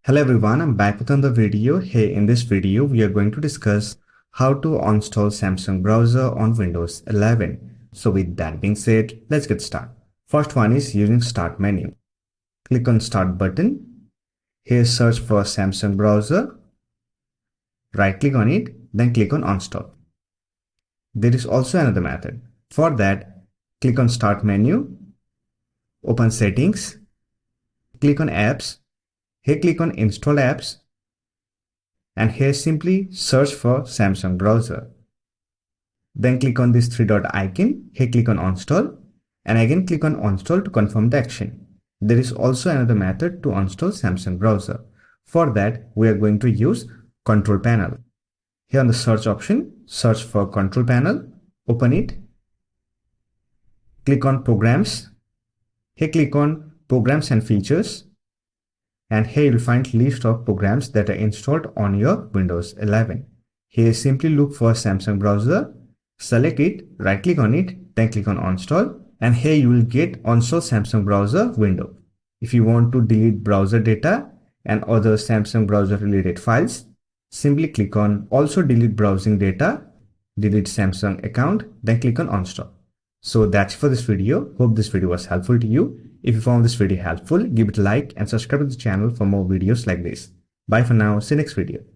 Hello everyone, I'm back with another video. Hey, in this video, we are going to discuss how to install Samsung browser on Windows 11. So with that being said, let's get started. First one is using Start menu. Click on Start button. Here search for Samsung browser. Right click on it, then click on Install. There is also another method. For that, click on Start menu, open Settings, click on Apps. Here click on Install Apps and here simply search for Samsung browser. Then click on this three dot icon, here click on Install and again click on Install to confirm the action. There is also another method to install Samsung browser. For that, we are going to use Control Panel. Here on the search option, search for Control Panel, open it, click on Programs, here click on Programs and Features. And here you'll find list of programs that are installed on your Windows 11. Here simply look for Samsung browser, select it, right click on it, then click on Install and here you will get Install Samsung browser window. If you want to delete browser data and other Samsung browser related files, simply click on Also delete browsing data, delete Samsung account, then click on Install. So that's for this video. Hope this video was helpful to you. If you found this video helpful, give it a like and subscribe to the channel for more videos like this. Bye for now. See you next video.